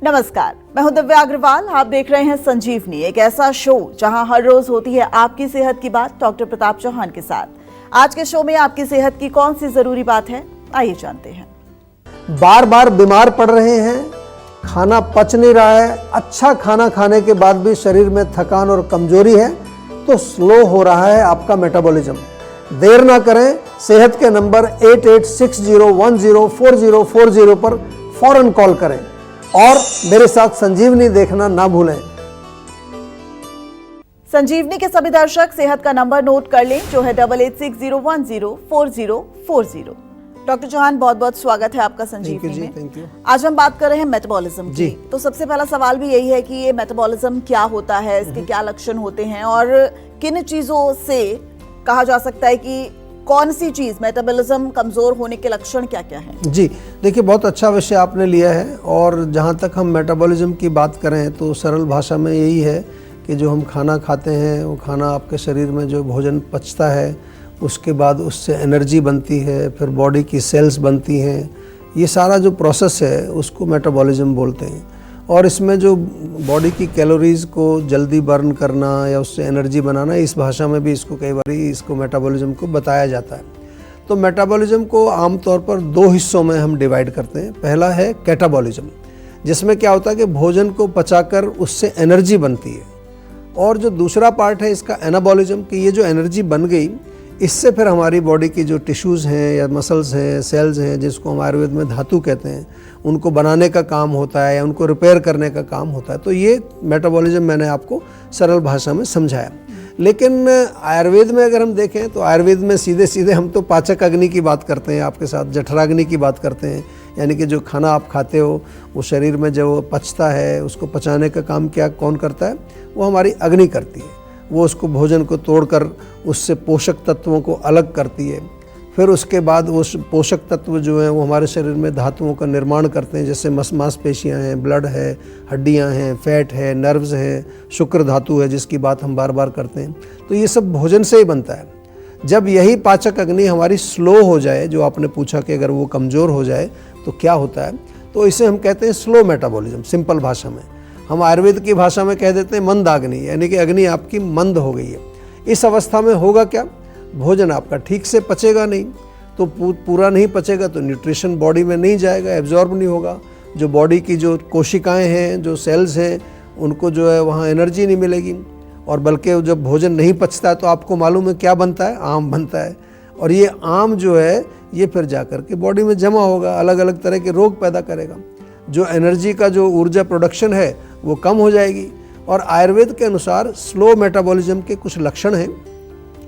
नमस्कार, मैं हूं दिव्या अग्रवाल। आप देख रहे हैं संजीवनी, एक ऐसा शो जहां हर रोज होती है आपकी सेहत की बात डॉक्टर प्रताप चौहान के साथ। आज के शो में आपकी सेहत की कौन सी जरूरी बात है, आइए जानते हैं। बार बार बीमार पड़ रहे हैं, खाना पच नहीं रहा है, अच्छा खाना खाने के बाद भी शरीर में थकान और कमजोरी है, तो स्लो हो रहा है आपका मेटाबॉलिज्म। देर ना करें, सेहत के नंबर 8860104040 पर फौरन कॉल करें और मेरे साथ संजीवनी देखना ना भूलें। संजीवनी के सभी दर्शक सेहत का नंबर नोट कर लें, जो है 8860104040। डॉक्टर चौहान, बहुत बहुत स्वागत है आपका संजीवनी में। Thank you. आज हम बात कर रहे हैं मेटाबॉलिज्म की। तो सबसे पहला सवाल भी यही है कि ये मेटाबॉलिज्म क्या होता है, इसके क्या लक्षण होते हैं और किन चीजों से कहा जा सकता है कि कौन सी चीज मेटाबॉलिज्म कमजोर होने के लक्षण क्या क्या हैं? जी देखिए, बहुत अच्छा विषय आपने लिया है। और जहाँ तक हम मेटाबॉलिज्म की बात करें तो सरल भाषा में यही है कि जो हम खाना खाते हैं, वो खाना आपके शरीर में जो भोजन पचता है, उसके बाद उससे एनर्जी बनती है, फिर बॉडी की सेल्स बनती हैं। ये सारा जो प्रोसेस है उसको मेटाबॉलिज्म बोलते हैं। और इसमें जो बॉडी की कैलोरीज़ को जल्दी बर्न करना या उससे एनर्जी बनाना, इस भाषा में भी इसको कई बार इसको मेटाबॉलिज्म को बताया जाता है। तो मेटाबॉलिज्म को आमतौर पर दो हिस्सों में हम डिवाइड करते हैं। पहला है कैटाबॉलिज्म, जिसमें क्या होता है कि भोजन को पचाकर उससे एनर्जी बनती है। और जो दूसरा पार्ट है इसका एनाबॉलिज्म, कि ये जो एनर्जी बन गई, इससे फिर हमारी बॉडी की जो टिश्यूज़ हैं या मसल्स हैं, सेल्स हैं, जिसको हम आयुर्वेद में धातु कहते हैं, उनको बनाने का काम होता है या उनको रिपेयर करने का काम होता है। तो ये मेटाबॉलिज्म मैंने आपको सरल भाषा में समझाया। लेकिन आयुर्वेद में अगर हम देखें तो आयुर्वेद में सीधे सीधे हम तो पाचक अग्नि की बात करते हैं, आपके साथ जठराग्नि की बात करते हैं। यानी कि जो खाना आप खाते हो वो शरीर में जो पचता है, उसको पचाने का काम क्या कौन करता है? वो हमारी अग्नि करती है। वो उसको भोजन को तोड़कर उससे पोषक तत्वों को अलग करती है। फिर उसके बाद वो पोषक तत्व जो हैं वो हमारे शरीर में धातुओं का निर्माण करते हैं, जैसे मांसपेशियाँ हैं, ब्लड है, हड्डियाँ हैं, फैट है, नर्व्स हैं, शुक्र धातु है जिसकी बात हम बार बार करते हैं। तो ये सब भोजन से ही बनता है। जब यही पाचक अग्नि हमारी स्लो हो जाए, जो आपने पूछा कि अगर वो कमज़ोर हो जाए तो क्या होता है, तो इसे हम कहते हैं स्लो मेटाबॉलिज्म। सिंपल भाषा में हम आयुर्वेद की भाषा में कह देते हैं मंद अग्नि, यानी कि अग्नि आपकी मंद हो गई है। इस अवस्था में होगा क्या? भोजन आपका ठीक से पचेगा नहीं, तो पूरा नहीं पचेगा तो न्यूट्रिशन बॉडी में नहीं जाएगा, एब्जॉर्ब नहीं होगा। जो बॉडी की जो कोशिकाएं हैं, जो सेल्स हैं, उनको जो है वहाँ एनर्जी नहीं मिलेगी। और बल्कि जब भोजन नहीं पचता है तो आपको मालूम है क्या बनता है? आम बनता है। और ये आम जो है ये फिर जाकर के बॉडी में जमा होगा, अलग अलग तरह के रोग पैदा करेगा। जो एनर्जी का जो ऊर्जा प्रोडक्शन है वो कम हो जाएगी। और आयुर्वेद के अनुसार स्लो मेटाबॉलिज्म के कुछ लक्षण हैं,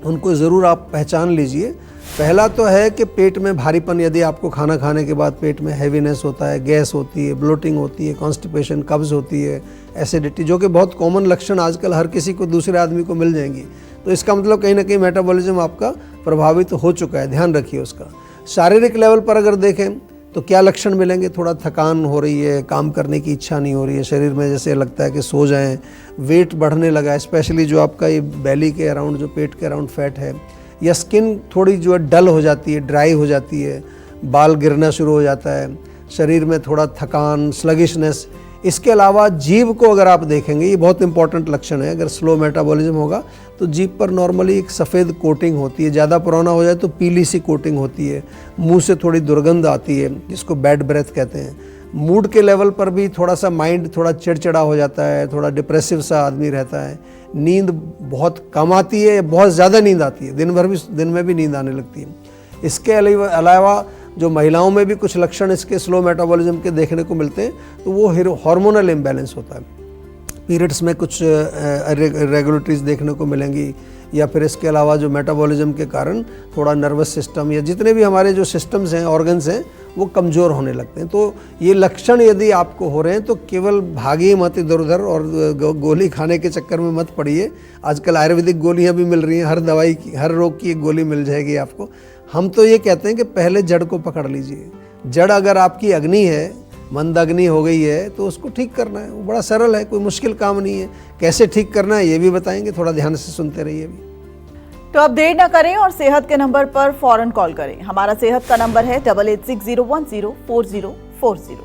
उनको ज़रूर आप पहचान लीजिए। पहला तो है कि पेट में भारीपन, यदि आपको खाना खाने के बाद पेट में हैवीनेस होता है, गैस होती है, ब्लोटिंग होती है, कॉन्स्टिपेशन, कब्ज़ होती है, एसिडिटी, जो कि बहुत कॉमन लक्षण आजकल हर किसी को, दूसरे आदमी को मिल जाएंगी, तो इसका मतलब कहीं ना कहीं मेटाबॉलिज्म आपका प्रभावित हो चुका है। ध्यान रखिए उसका। शारीरिक लेवल पर अगर देखें तो क्या लक्षण मिलेंगे? थोड़ा थकान हो रही है, काम करने की इच्छा नहीं हो रही है, शरीर में जैसे लगता है कि सो जाएं, वेट बढ़ने लगा है, स्पेशली जो आपका ये बेली के अराउंड, जो पेट के अराउंड फैट है, या स्किन थोड़ी जो है डल हो जाती है, ड्राई हो जाती है, बाल गिरना शुरू हो जाता है, शरीर में थोड़ा थकान, स्लगिशनेस। इसके अलावा जीभ को अगर आप देखेंगे, ये बहुत इंपॉर्टेंट लक्षण है। अगर स्लो मेटाबॉलिज्म होगा तो जीभ पर नॉर्मली एक सफ़ेद कोटिंग होती है, ज़्यादा पुराना हो जाए तो पीली सी कोटिंग होती है, मुंह से थोड़ी दुर्गंध आती है जिसको बैड ब्रेथ कहते हैं। मूड के लेवल पर भी थोड़ा सा माइंड थोड़ा चिड़चिड़ा हो जाता है, थोड़ा डिप्रेसिव सा आदमी रहता है। नींद बहुत कम आती है, बहुत ज़्यादा नींद आती है, दिन में भी नींद आने लगती है। इसके अलावा जो महिलाओं में भी कुछ लक्षण इसके स्लो मेटाबॉलिज्म के देखने को मिलते हैं, तो वो हार्मोनल इम्बैलेंस होता है। पीरियड्स में कुछ इरेगुलरिटीज़ देखने को मिलेंगी, या फिर इसके अलावा जो मेटाबॉलिज्म के कारण थोड़ा नर्वस सिस्टम या जितने भी हमारे जो सिस्टम्स हैं, ऑर्गन्स हैं, वो कमज़ोर होने लगते हैं। तो ये लक्षण यदि आपको हो रहे हैं तो केवल भागिए मत इधर उधर और गोली खाने के चक्कर में मत पड़िए। आजकल आयुर्वेदिक गोलियां भी मिल रही हैं, हर दवाई की, हर रोग की एक गोली मिल जाएगी आपको। हम तो ये कहते हैं कि पहले जड़ को पकड़ लीजिए। जड़ अगर आपकी अग्नि है, मंद अग्नि हो गई है, तो उसको ठीक करना है। वो बड़ा सरल है, कोई मुश्किल काम नहीं है। कैसे ठीक करना है ये भी बताएंगे, थोड़ा ध्यान से सुनते रहिए अभी। तो अब देर न करें और सेहत के नंबर पर फौरन कॉल करें। हमारा सेहत का नंबर है 8860104040।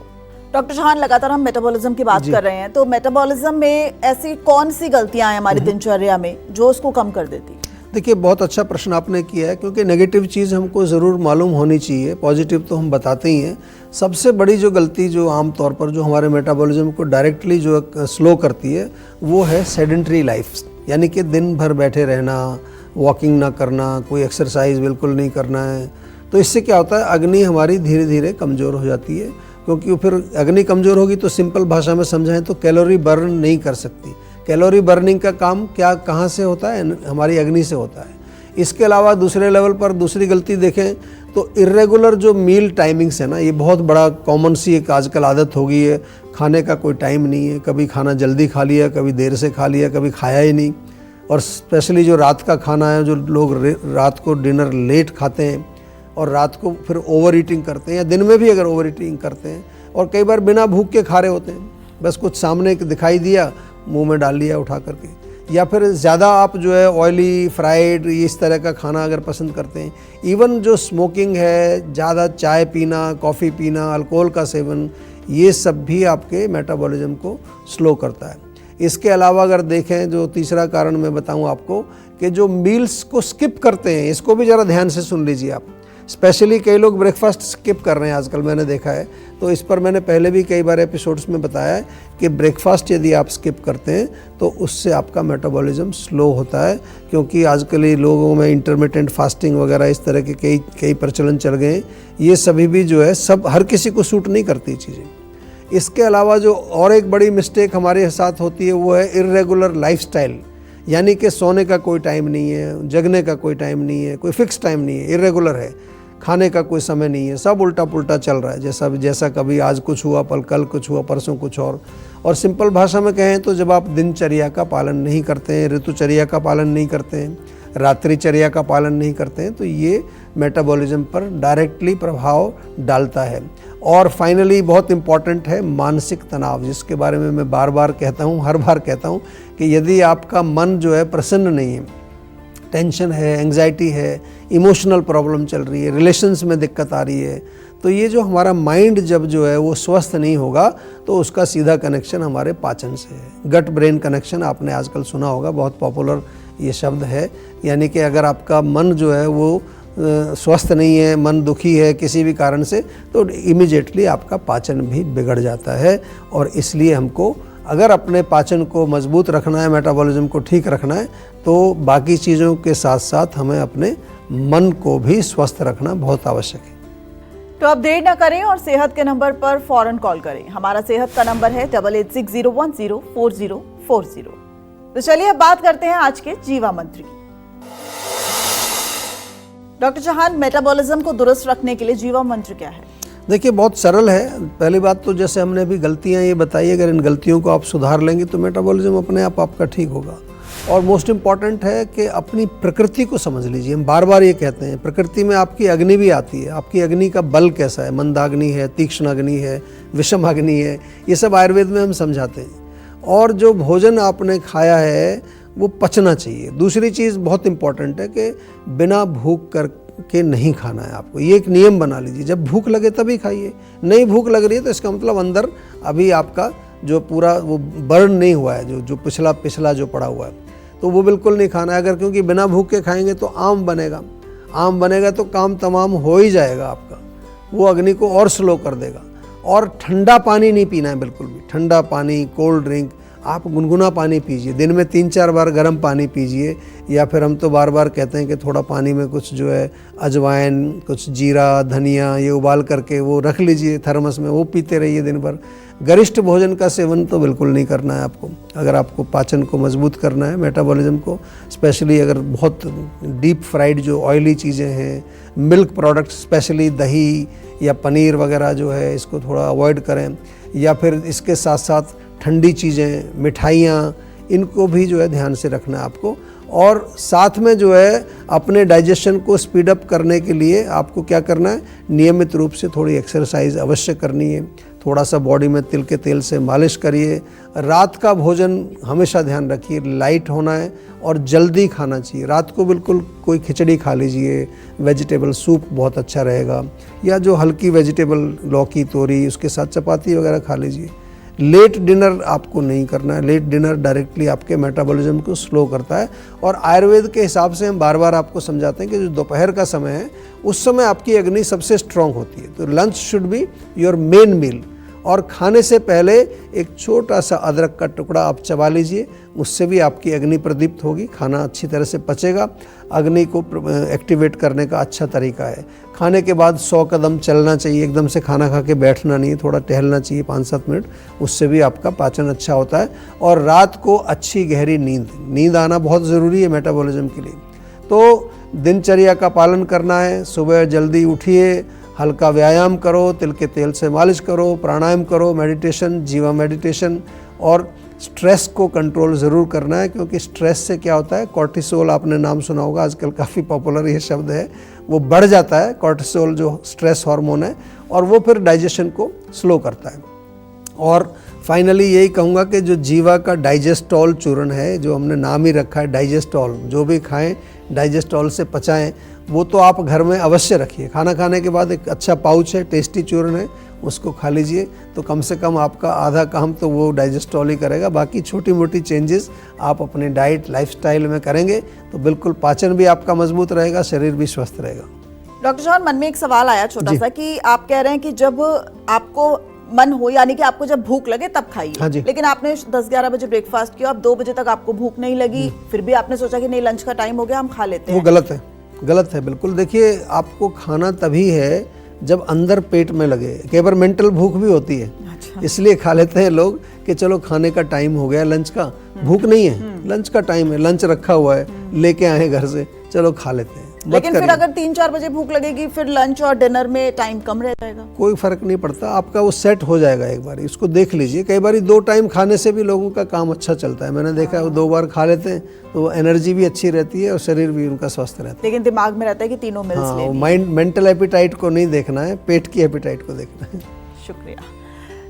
डॉक्टर चौहान, लगातार हम मेटाबॉलिज्म की बात कर रहे हैं, तो मेटाबॉलिज्म में ऐसी कौन सी गलतियां हैं हमारी दिनचर्या में जो उसको कम कर देती है? देखिए, बहुत अच्छा प्रश्न आपने किया है, क्योंकि नेगेटिव चीज़ हमको ज़रूर मालूम होनी चाहिए, पॉजिटिव तो हम बताते ही हैं। सबसे बड़ी जो गलती जो आम तौर पर जो हमारे मेटाबॉलिज्म को डायरेक्टली जो स्लो करती है वो है सेडेंटरी लाइफ, यानी कि दिन भर बैठे रहना, वॉकिंग ना करना, कोई एक्सरसाइज बिल्कुल नहीं करना है। तो इससे क्या होता है, अग्नि हमारी धीरे धीरे कमज़ोर हो जाती है, क्योंकि फिर अग्नि कमज़ोर होगी तो सिंपल भाषा में समझाएं तो कैलोरी बर्न नहीं कर सकती। कैलोरी बर्निंग का काम कहाँ से होता है? हमारी अग्नि से होता है। इसके अलावा दूसरे लेवल पर दूसरी गलती देखें तो इर्रेगुलर जो मील टाइमिंग्स है ना, ये बहुत बड़ा कॉमन सी एक आजकल आदत हो गई है। खाने का कोई टाइम नहीं है, कभी खाना जल्दी खा लिया, कभी देर से खा लिया, कभी खाया ही नहीं। और स्पेशली जो रात का खाना है, जो लोग रात को डिनर लेट खाते हैं और रात को फिर ओवर ईटिंग करते हैं, या दिन में भी अगर ओवर ईटिंग करते हैं, और कई बार बिना भूख के खा रहे होते हैं, बस कुछ सामने दिखाई दिया मुंह में डाल लिया उठा करके। या फिर ज़्यादा आप जो है ऑयली, फ्राइड, इस तरह का खाना अगर पसंद करते हैं। इवन जो स्मोकिंग है, ज़्यादा चाय पीना, कॉफ़ी पीना, अल्कोहल का सेवन, ये सब भी आपके मेटाबॉलिज्म को स्लो करता है। इसके अलावा अगर देखें, जो तीसरा कारण मैं बताऊं आपको, कि जो मील्स को स्किप करते हैं, इसको भी ज़रा ध्यान से सुन लीजिए आप। स्पेशली कई लोग ब्रेकफास्ट स्किप कर रहे हैं आजकल, मैंने देखा है। तो इस पर मैंने पहले भी कई बार एपिसोड्स में बताया है कि ब्रेकफास्ट यदि आप स्किप करते हैं तो उससे आपका मेटाबॉलिज्म स्लो होता है, क्योंकि आजकल ये लोगों में इंटरमिटेंट फास्टिंग वगैरह इस तरह के कई प्रचलन चल गए हैं। ये सभी भी जो है सब हर किसी को सूट नहीं करती चीज़ें। इसके अलावा जो और एक बड़ी मिस्टेक हमारे साथ होती है वो है इर्रेगुलर लाइफस्टाइल, यानी कि सोने का कोई टाइम नहीं है, जगने का कोई टाइम नहीं है, कोई फिक्स टाइम नहीं है, इर्रेगुलर है। खाने का कोई समय नहीं है, सब उल्टा पुल्टा चल रहा है, जैसा कभी आज कुछ हुआ, कल कुछ हुआ, परसों कुछ और सिंपल भाषा में कहें तो जब आप दिनचर्या का पालन नहीं करते हैं, ऋतुचर्या का पालन नहीं करते हैं, रात्रिचर्या का पालन नहीं करते हैं, तो ये मेटाबॉलिज्म पर डायरेक्टली प्रभाव डालता है। और फाइनली बहुत इम्पॉर्टेंट है मानसिक तनाव, जिसके बारे में मैं बार बार कहता हूँ, हर बार कहता हूँ कि यदि आपका मन जो है प्रसन्न नहीं है, टेंशन है, एंग्जाइटी है, इमोशनल प्रॉब्लम चल रही है, रिलेशंस में दिक्कत आ रही है, तो ये जो हमारा माइंड जब जो है वो स्वस्थ नहीं होगा तो उसका सीधा कनेक्शन हमारे पाचन से है। गट ब्रेन कनेक्शन आपने आजकल सुना होगा, बहुत पॉपुलर ये शब्द है। यानी कि अगर आपका मन जो है वो स्वस्थ नहीं है, मन दुखी है किसी भी कारण से, तो इमीडिएटली आपका पाचन भी बिगड़ जाता है। और इसलिए हमको अगर अपने पाचन को मजबूत रखना है, मेटाबॉलिज्म को ठीक रखना है, तो बाकी चीज़ों के साथ साथ हमें अपने मन को भी स्वस्थ रखना बहुत आवश्यक है। तो अब देर न करें और सेहत के नंबर पर फौरन कॉल करें। हमारा सेहत का नंबर है 8860104040। तो चलिए अब बात करते हैं आज के जीवा मंत्र की। डॉक्टर चौहान, मेटाबॉलिज्म को दुरुस्त रखने के लिए जीवा मंत्र क्या है? देखिए, बहुत सरल है। पहली बात तो जैसे हमने अभी गलतियां ये बताई, अगर इन गलतियों को आप सुधार लेंगे तो मेटाबॉलिज्म अपने आप आपका ठीक होगा। और मोस्ट इम्पॉर्टेंट है कि अपनी प्रकृति को समझ लीजिए। हम बार बार ये कहते हैं, प्रकृति में आपकी अग्नि भी आती है। आपकी अग्नि का बल कैसा है? मंदाग्नि है, तीक्ष्ण अग्नि है, विषम अग्नि है, ये सब आयुर्वेद में हम समझाते हैं। और जो भोजन आपने खाया है वो पचना चाहिए। दूसरी चीज़ बहुत इम्पॉर्टेंट है कि बिना भूख करके नहीं खाना है आपको। ये एक नियम बना लीजिए, जब भूख लगे तभी खाइए। नहीं भूख लग रही है तो इसका मतलब अंदर अभी आपका जो पूरा वो बर्न नहीं हुआ है, जो पिछला जो पड़ा हुआ है, तो वो बिल्कुल नहीं खाना है। अगर क्योंकि बिना भूख के खाएंगे तो आम बनेगा तो काम तमाम हो ही जाएगा आपका, वो अग्नि को और स्लो कर देगा। और ठंडा पानी नहीं पीना है बिल्कुल भी। ठंडा पानी, कोल्ड ड्रिंक, आप गुनगुना पानी पीजिए। दिन में 3-4 बार गर्म पानी पीजिए, या फिर हम तो बार बार कहते हैं कि थोड़ा पानी में कुछ जो है अजवाइन, कुछ जीरा, धनिया ये उबाल करके वो रख लीजिए थर्मस में, वो पीते रहिए दिन भर। गरिष्ठ भोजन का सेवन तो बिल्कुल नहीं करना है आपको। अगर आपको पाचन को मजबूत करना है, मेटाबॉलिज्म को, स्पेशली अगर बहुत डीप फ्राइड जो ऑयली चीज़ें हैं, मिल्क प्रोडक्ट्स स्पेशली दही या पनीर वगैरह जो है, इसको थोड़ा अवॉइड करें। या फिर इसके साथ साथ ठंडी चीज़ें, मिठाइयाँ, इनको भी जो है ध्यान से रखना है आपको। और साथ में जो है अपने डाइजेशन को स्पीड अप करने के लिए आपको क्या करना है, नियमित रूप से थोड़ी एक्सरसाइज अवश्य करनी है। थोड़ा सा बॉडी में तिल के तेल से मालिश करिए। रात का भोजन हमेशा ध्यान रखिए, लाइट होना है और जल्दी खाना चाहिए। रात को बिल्कुल कोई खिचड़ी खा लीजिए, वेजिटेबल सूप बहुत अच्छा रहेगा, या जो हल्की वेजिटेबल लौकी तोरी उसके साथ चपाती वगैरह खा लीजिए। लेट डिनर आपको नहीं करना है, लेट डिनर डायरेक्टली आपके मेटाबॉलिज्म को स्लो करता है। और आयुर्वेद के हिसाब से हम बार बार आपको समझाते हैं कि जो दोपहर का समय है उस समय आपकी अग्नि सबसे स्ट्रांग होती है। तो lunch should be your main meal, और खाने से पहले एक छोटा सा अदरक का टुकड़ा आप चबा लीजिए, उससे भी आपकी अग्नि प्रदीप्त होगी, खाना अच्छी तरह से पचेगा। अग्नि को एक्टिवेट करने का अच्छा तरीका है। खाने के बाद 100 कदम चलना चाहिए, एकदम से खाना खा के बैठना नहीं, थोड़ा टहलना चाहिए 5-7 मिनट, उससे भी आपका पाचन अच्छा होता है। और रात को अच्छी गहरी नींद आना बहुत ज़रूरी है मेटाबॉलिज्म के लिए। तो दिनचर्या का पालन करना है, सुबह जल्दी उठिए, हल्का व्यायाम करो, तिल के तेल से मालिश करो, प्राणायाम करो, मेडिटेशन, जीवा मेडिटेशन, और स्ट्रेस को कंट्रोल ज़रूर करना है, क्योंकि स्ट्रेस से क्या होता है, कॉर्टिसोल आपने नाम सुना होगा, आजकल काफ़ी पॉपुलर ये शब्द है, वो बढ़ जाता है कॉर्टिसोल जो स्ट्रेस हार्मोन है, और वो फिर डाइजेशन को स्लो करता है। और फाइनली यही कहूँगा कि जो जीवा का डाइजेस्टॉल चूर्ण है, जो हमने नाम ही रखा है डाइजेस्टॉल, जो भी खाएं डाइजेस्टॉल से पचाएं, वो तो आप घर में अवश्य रखिए। खाना खाने के बाद एक अच्छा पाउच है, टेस्टी चूर्ण है, उसको खा लीजिए, तो कम से कम आपका आधा काम तो वो डाइजेस्टॉल ही करेगा। बाकी छोटी मोटी चेंजेस आप अपने डाइट लाइफस्टाइल में करेंगे तो बिल्कुल पाचन भी आपका मजबूत रहेगा, शरीर भी स्वस्थ रहेगा। डॉक्टर चौहान, मन में एक सवाल आया छोटा सा कि आप कह रहे हैं कि जब आपको मन हो, यानी कि आपको जब भूख लगे तब खाइए। हाँ जी। लेकिन आपने 10-11 बजे ब्रेकफास्ट किया, अब 2 बजे तक आपको भूख नहीं लगी, फिर भी आपने सोचा कि नहीं लंच का टाइम हो गया, हम खा लेते हैं। वो गलत है, गलत है बिल्कुल। देखिए, आपको खाना तभी है जब अंदर पेट में लगे। कई बार मेंटल भूख भी होती है, अच्छा। इसलिए खा लेते हैं लोग कि चलो खाने का टाइम हो गया लंच का, भूख नहीं है, लंच का टाइम है, लंच रखा हुआ है, लेके आए घर से, चलो खा लेते हैं। लेकिन फिर अगर 3-4 बजे भूख लगेगी, फिर लंच और डिनर में टाइम कम रह जाएगा। कोई फर्क नहीं पड़ता, आपका वो सेट हो जाएगा। एक बार इसको देख लीजिए, कई बार 2 टाइम खाने से भी लोगों का काम अच्छा चलता है। मैंने देखा है वो 2 बार खा लेते हैं तो एनर्जी भी अच्छी रहती है और शरीर भी उनका स्वस्थ रहता है। लेकिन दिमाग में रहता है कि तीनों मिल्स हाँ, लेनी है। माइंड मेंटल एपिटाइट को नहीं देखना है, पेट की एपिटाइट को देखना है। शुक्रिया।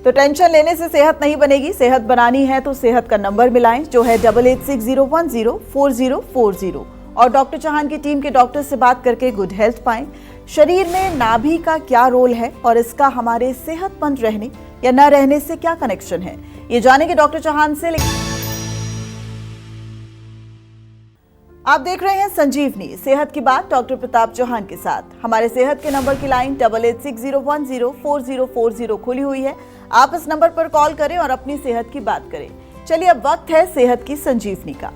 तो टेंशन लेने से सेहत नहीं बनेगी, सेहत बनानी है तो सेहत का नंबर मिलाएं, जो है 8860104040, और डॉक्टर चौहान की टीम के डॉक्टर से बात करके गुड हेल्थ पाएं। शरीर में नाभि का क्या रोल है और इसका हमारे सेहतमंद रहने या न रहने से क्या कनेक्शन है, ये जानेंगे डॉक्टर चौहान से। आप देख रहे हैं संजीवनी, सेहत की बात डॉक्टर प्रताप चौहान के साथ। हमारे सेहत के नंबर की लाइन 8860104040 खुली हुई है। आप इस नंबर पर कॉल करें और अपनी सेहत की बात करें। चलिए, अब वक्त है सेहत की संजीवनी का।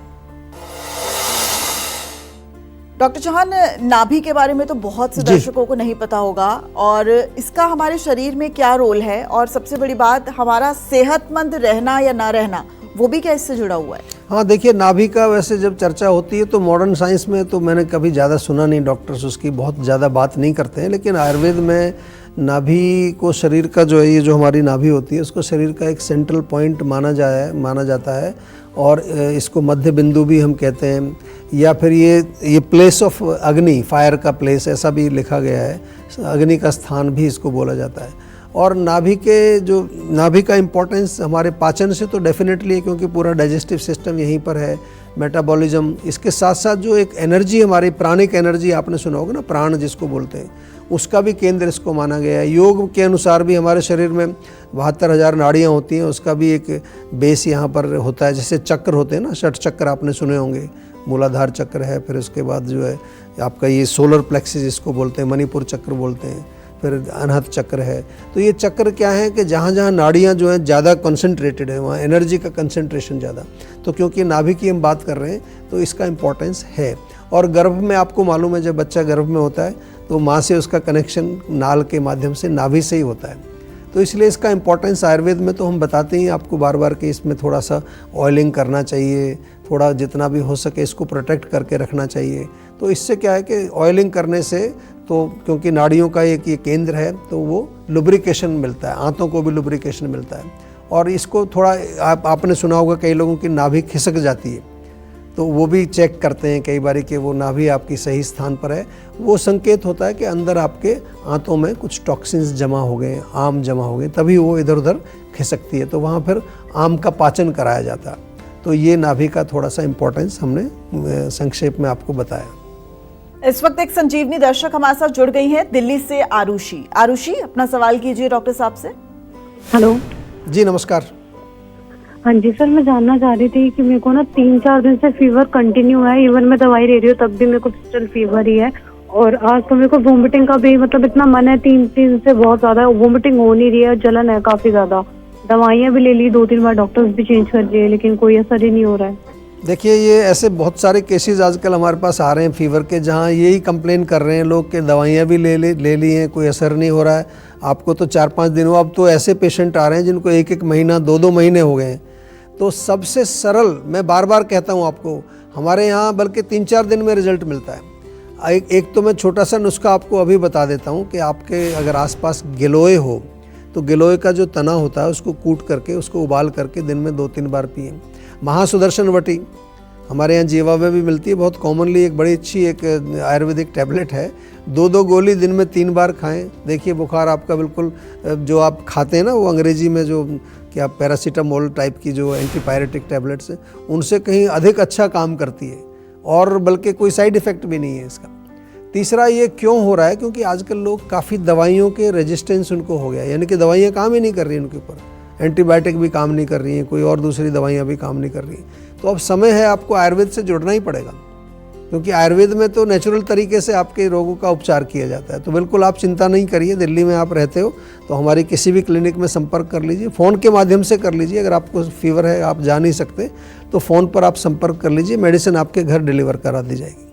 डॉक्टर चौहान, नाभि के बारे में तो बहुत से दर्शकों को नहीं पता होगा, और इसका हमारे शरीर में क्या रोल है, और सबसे बड़ी बात, हमारा सेहतमंद रहना या ना रहना, वो भी क्या इससे जुड़ा हुआ है? हाँ, देखिए, नाभि का वैसे जब चर्चा होती है तो मॉडर्न साइंस में तो मैंने कभी ज़्यादा सुना नहीं, डॉक्टर्स उसकी बहुत ज़्यादा बात नहीं करते हैं। लेकिन आयुर्वेद में नाभि को शरीर का जो है, ये जो हमारी नाभि होती है, उसको शरीर का एक सेंट्रल पॉइंट माना जाता है, और इसको मध्य बिंदु भी हम कहते हैं, या फिर ये प्लेस ऑफ अग्नि, फायर का प्लेस, ऐसा भी लिखा गया है, अग्नि का स्थान भी इसको बोला जाता है। और नाभि का इम्पोर्टेंस हमारे पाचन से तो डेफिनेटली है, क्योंकि पूरा डाइजेस्टिव सिस्टम यहीं पर है, मेटाबॉलिज्म, इसके साथ साथ जो एक एनर्जी, हमारी प्राणिक एनर्जी, आपने सुना होगा ना, प्राण जिसको बोलते हैं, उसका भी केंद्र इसको माना गया है। योग के अनुसार भी हमारे शरीर में 72,000 नाड़ियाँ होती हैं, उसका भी एक बेस यहाँ पर होता है। जैसे चक्र होते हैं ना, 6 चक्र आपने सुने होंगे, मूलाधार चक्र है, फिर उसके बाद जो है आपका ये सोलर प्लेक्सिस जिसको बोलते हैं, मणिपुर चक्र बोलते हैं, फिर अनहत चक्र है। तो ये चक्र क्या है कि जहाँ जहाँ नाड़ियाँ जो हैं ज़्यादा कंसंट्रेटेड है, वहाँ एनर्जी का कंसंट्रेशन ज़्यादा। तो क्योंकि नाभि की हम बात कर रहे हैं तो इसका इम्पोर्टेंस है। और गर्भ में आपको मालूम है, जब बच्चा गर्भ में होता है तो माँ से उसका कनेक्शन नाल के माध्यम से नाभि से ही होता है। तो इसलिए इसका इम्पोर्टेंस आयुर्वेद में तो हम बताते ही आपको बार बार कि इसमें थोड़ा सा ऑयलिंग करना चाहिए, थोड़ा जितना भी हो सके इसको प्रोटेक्ट करके रखना चाहिए। तो इससे क्या है कि ऑयलिंग करने से, तो क्योंकि नाड़ियों का एक ये केंद्र है, तो वो लुब्रिकेशन मिलता है, आंतों को भी लुब्रिकेशन मिलता है। और इसको थोड़ा आपने सुना होगा, कई लोगों की नाभि खिसक जाती है, तो वो भी चेक करते हैं कई बार कि वो नाभि आपकी सही स्थान पर है। वो संकेत होता है कि अंदर आपके आंतों में कुछ टॉक्सिन्स जमा हो गए, आम जमा हो गए, तभी वो इधर उधर खिसकती है, तो वहाँ फिर आम का पाचन कराया जाता है। तो ये नाभि का थोड़ा सा इम्पोर्टेंस हमने संक्षेप में आपको बताया। इस वक्त एक संजीवनी दर्शक हमारे साथ जुड़ गई हैं दिल्ली से आरुषि। आरुषि, अपना सवाल कीजिए डॉक्टर साहब से। हेलो जी नमस्कार। हाँ जी सर, मैं जानना चाह रही थी कि मेरे को ना 3-4 दिन से फीवर कंटिन्यू है। इवन मैं दवाई ले रही हूँ तब भी मेरे को स्टिल फीवर ही है। और आज तो मेरे को वोमिटिंग का भी मतलब इतना मन है, 3 दिन से बहुत ज्यादा वोमिटिंग हो नहीं रही है, जलन है काफी ज्यादा। दवाइयाँ भी ले ली, 2-3 बार डॉक्टर्स भी चेंज कर दिए, लेकिन कोई असर ही नहीं हो रहा है। देखिए, ये ऐसे बहुत सारे केसेस आजकल हमारे पास आ रहे हैं फीवर के, जहाँ यही कंप्लेन कर रहे हैं लोग कि दवाइयाँ भी ले ली हैं, कोई असर नहीं हो रहा है। आपको तो 4-5 दिन हुआ, अब तो ऐसे पेशेंट आ रहे हैं जिनको 1-1 महीना 2-2 महीने हो गए हैं। तो सबसे सरल, मैं बार बार कहता हूँ आपको, हमारे यहाँ बल्कि 3-4 दिन में रिजल्ट मिलता है। एक तो मैं छोटा सा नुस्खा आपको अभी बता देता हूँ कि आपके अगर आसपास गिलोय हो तो गिलोय का जो तना होता है उसको कूट करके, उसको उबाल करके दिन में 2-3 बार पिए। महासुदर्शन वटी हमारे यहाँ जीवा में भी मिलती है, बहुत कॉमनली एक बड़ी अच्छी एक आयुर्वेदिक टैबलेट है। 2-2 गोली दिन में 3 बार खाएं। देखिए बुखार आपका बिल्कुल, जो आप खाते हैं ना वो अंग्रेजी में जो क्या पैरासीटामोल टाइप की जो एंटीपायरेटिक टैबलेट्स हैं, उनसे कहीं अधिक अच्छा काम करती है, और बल्कि कोई साइड इफ़ेक्ट भी नहीं है इसका। तीसरा, ये क्यों हो रहा है, क्योंकि आजकल लोग काफ़ी दवाइयों के रेजिस्टेंस उनको हो गया, यानी कि दवाइयाँ काम ही नहीं कर रही उनके ऊपर। एंटीबायोटिक भी काम नहीं कर रही हैं, कोई और दूसरी दवाइयाँ भी काम नहीं कर रही। तो अब समय है आपको आयुर्वेद से जुड़ना ही पड़ेगा, क्योंकि आयुर्वेद में तो नेचुरल तरीके से आपके रोगों का उपचार किया जाता है। तो बिल्कुल आप चिंता नहीं करिए, दिल्ली में आप रहते हो तो हमारी किसी भी क्लिनिक में संपर्क कर लीजिए, फ़ोन के माध्यम से कर लीजिए। अगर आपको फीवर है, आप जा नहीं सकते, तो फ़ोन पर आप संपर्क कर लीजिए, मेडिसिन आपके घर डिलीवर करा दी जाएगी।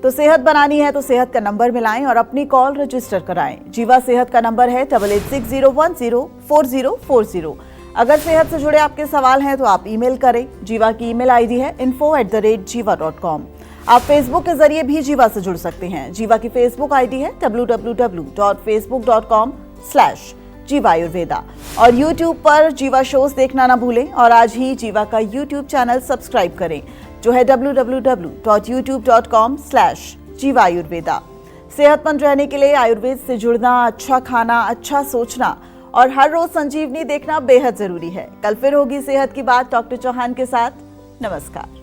तो सेहत बनानी है तो सेहत का नंबर मिलाएं और अपनी कॉल रजिस्टर कराएं। जीवा सेहत का नंबर है 8860104040। अगर सेहत से जुड़े आपके सवाल हैं तो आप ईमेल करें। जीवा की ईमेल आईडी है info@jiva.com। आप फेसबुक के जरिए भी जीवा से जुड़ सकते हैं। जीवा की फेसबुक आईडी है www.facebook.com/जीवा आयुर्वेदा। और यूट्यूब पर जीवा शोज देखना ना भूलें, और आज ही जीवा का यूट्यूब चैनल सब्सक्राइब करें, जो है www.youtube.com/जीवा आयुर्वेदा। सेहतमंद रहने के लिए आयुर्वेद से जुड़ना, अच्छा खाना, अच्छा सोचना और हर रोज संजीवनी देखना बेहद जरूरी है। कल फिर होगी सेहत की बात डॉक्टर चौहान के साथ। नमस्कार।